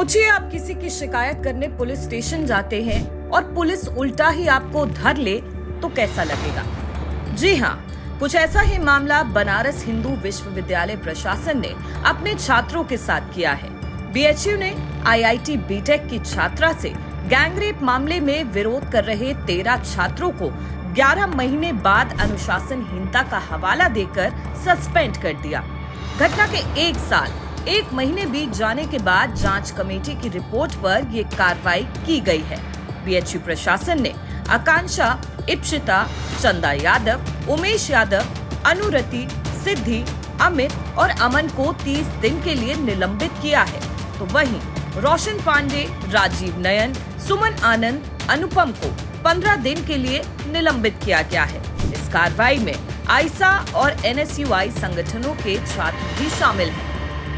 सोचिए आप किसी की शिकायत करने पुलिस स्टेशन जाते हैं और पुलिस उल्टा ही आपको धर ले तो कैसा लगेगा। जी हाँ, कुछ ऐसा ही मामला बनारस हिंदू विश्वविद्यालय प्रशासन ने अपने छात्रों के साथ किया है। बीएचयू ने आईआईटी बीटेक की छात्रा से गैंगरेप मामले में विरोध कर रहे 13 छात्रों को 11 महीने बाद अनुशासनहीनता का हवाला देकर सस्पेंड कर दिया। घटना के 1 साल 1 महीने बीत जाने के बाद जांच कमेटी की रिपोर्ट पर ये कार्रवाई की गई है। बीएचयू प्रशासन ने आकांक्षा, इप्सिता, चंदा यादव, उमेश यादव, अनुरति, सिद्धि, अमित और अमन को 30 दिन के लिए निलंबित किया है, तो वहीं रोशन पांडे, राजीव नयन, सुमन आनंद, अनुपम को 15 दिन के लिए निलंबित किया गया है। इस कार्रवाई में आईसा और एनएसयूआई संगठनों के छात्र भी शामिल हैं।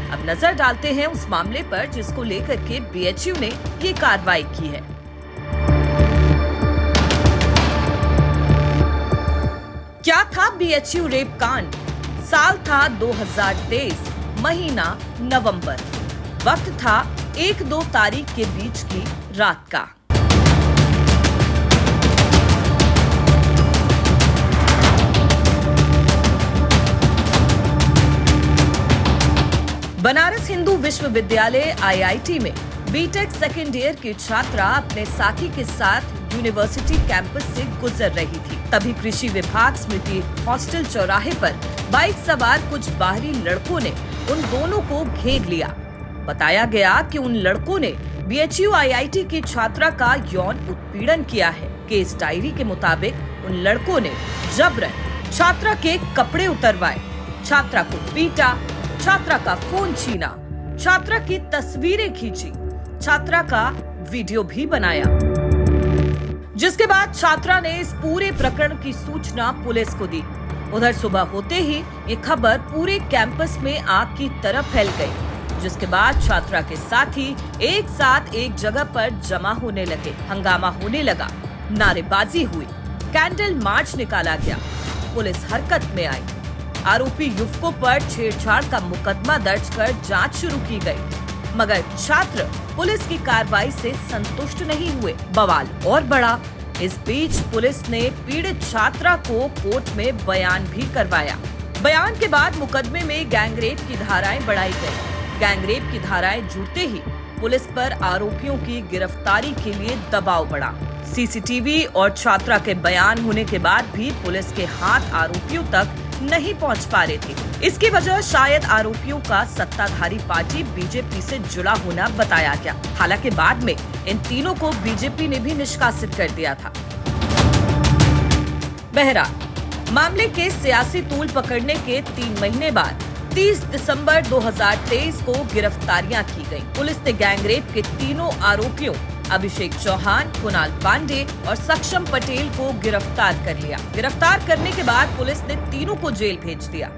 अब नजर डालते हैं उस मामले पर जिसको लेकर के बीएचयू ने ये कार्रवाई की है। क्या था बीएचयू रेप कांड? साल था 2023, महीना नवंबर। वक्त था 1-2 तारीख के बीच की रात का। बनारस हिंदू विश्वविद्यालय आईआईटी में बीटेक सेकेंड ईयर की छात्रा अपने साथी के साथ यूनिवर्सिटी कैंपस से गुजर रही थी। तभी कृषि विभाग स्मृति हॉस्टल चौराहे पर बाइक सवार कुछ बाहरी लड़कों ने उन दोनों को घेर लिया। बताया गया कि उन लड़कों ने बीएचयू आईआईटी की छात्रा का यौन उत्पीड़न किया है। केस डायरी के मुताबिक उन लड़कों ने जबरन छात्रा के कपड़े उतरवाए, छात्रा को पीटा, छात्रा का फोन छीना, छात्रा की तस्वीरें खींची, छात्रा का वीडियो भी बनाया। जिसके बाद छात्रा ने इस पूरे प्रकरण की सूचना पुलिस को दी। उधर सुबह होते ही ये खबर पूरे कैंपस में आग की तरह फैल गई। जिसके बाद छात्रा के साथी एक साथ एक जगह पर जमा होने लगे, हंगामा होने लगा, नारेबाजी हुई, कैंडल मार्च निकाला गया, पुलिस हरकत में आई। आरोपी युवकों पर छेड़छाड़ का मुकदमा दर्ज कर जांच शुरू की गई, मगर छात्र पुलिस की कार्रवाई से संतुष्ट नहीं हुए। बवाल और बढ़ा। इस बीच पुलिस ने पीड़ित छात्रा को कोर्ट में बयान भी करवाया। बयान के बाद मुकदमे में गैंगरेप की धाराएं बढ़ाई गई। गैंगरेप की धाराएं जुड़ते ही पुलिस पर आरोपियों की गिरफ्तारी के लिए दबाव बढ़ा। सीसीटीवी और छात्रा के बयान होने के बाद भी पुलिस के हाथ आरोपियों तक नहीं पहुंच पा रहे थे। इसकी वजह शायद आरोपियों का सत्ताधारी पार्टी बीजेपी से जुड़ा होना बताया गया। हालांकि बाद में इन तीनों को बीजेपी ने भी निष्कासित कर दिया था। बहरहाल मामले के सियासी तूल पकड़ने के 3 महीने बाद 30 दिसंबर 2023 को गिरफ्तारियां की गयी। पुलिस ने गैंगरेप के तीनों आरोपियों अभिषेक चौहान, कुणाल पांडे और सक्षम पटेल को गिरफ्तार कर लिया। गिरफ्तार करने के बाद पुलिस ने तीनों को जेल भेज दिया।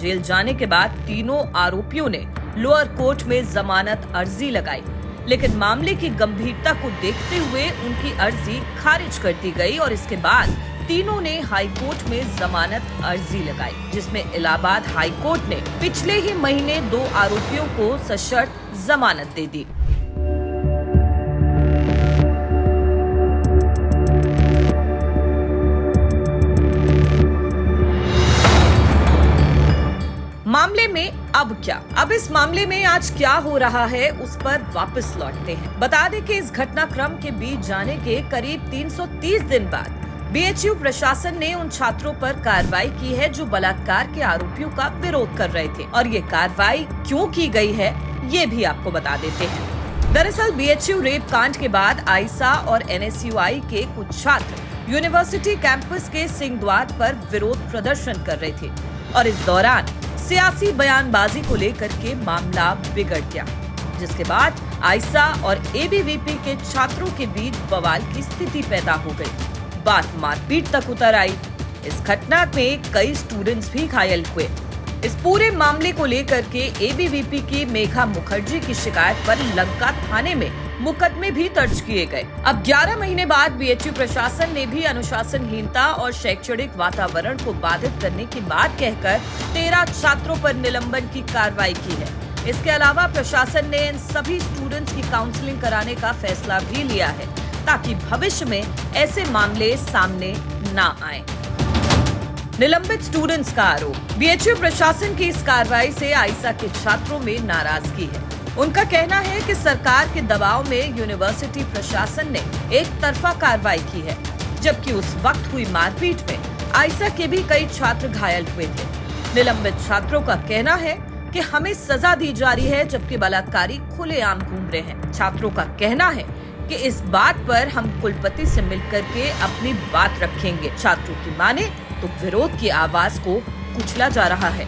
जेल जाने के बाद तीनों आरोपियों ने लोअर कोर्ट में जमानत अर्जी लगाई, लेकिन मामले की गंभीरता को देखते हुए उनकी अर्जी खारिज कर दी गई और इसके बाद तीनों ने हाई कोर्ट में जमानत अर्जी लगाई, जिसमें इलाहाबाद हाई कोर्ट ने पिछले ही महीने 2 आरोपियों को सशर्त जमानत दे दी। मामले में अब क्या? अब इस मामले में आज क्या हो रहा है उस पर वापस लौटते हैं। बता दें कि इस घटनाक्रम के बीत जाने के करीब 330 दिन बाद बीएचयू प्रशासन ने उन छात्रों पर कार्रवाई की है जो बलात्कार के आरोपियों का विरोध कर रहे थे। और ये कार्रवाई क्यों की गई है ये भी आपको बता देते हैं। दरअसल बीएचयू रेप कांड के बाद आईसा और एनएसयूआई के कुछ छात्र यूनिवर्सिटी कैंपस के सिंह द्वार पर विरोध प्रदर्शन कर रहे थे और इस दौरान सियासी बयानबाजी को लेकर के मामला बिगड़ गया, जिसके बाद आईसा और एबीवीपी के छात्रों के बीच बवाल की स्थिति पैदा हो गई। बात मारपीट तक उतर आई। इस घटना में कई स्टूडेंट्स भी घायल हुए। इस पूरे मामले को लेकर के एबीवीपी की मेघा मुखर्जी की शिकायत पर लंका थाने में मुकदमे भी दर्ज किए गए। अब 11 महीने बाद बीएचयू प्रशासन ने भी अनुशासनहीनता और शैक्षणिक वातावरण को बाधित करने की बात कहकर 13 छात्रों पर निलंबन की कार्रवाई की है। इसके अलावा प्रशासन ने इन सभी स्टूडेंट्स की काउंसलिंग कराने का फैसला भी लिया है ताकि भविष्य में ऐसे मामले सामने ना आए। निलंबित स्टूडेंट्स का आरोप। बीएचयू प्रशासन की इस कार्रवाई से आईसा के छात्रों में नाराजगी है। उनका कहना है कि सरकार के दबाव में यूनिवर्सिटी प्रशासन ने एक तरफा कार्रवाई की है, जबकि उस वक्त हुई मारपीट में आईसा के भी कई छात्र घायल हुए थे। निलंबित छात्रों का कहना है कि हमें सजा दी जा रही है, जबकि बलात्कारी खुलेआम घूम रहे हैं। छात्रों का कहना है कि इस बात पर हम कुलपति से मिलकर के अपनी बात रखेंगे। छात्रों की माने तो विरोध की आवाज को कुचला जा रहा है।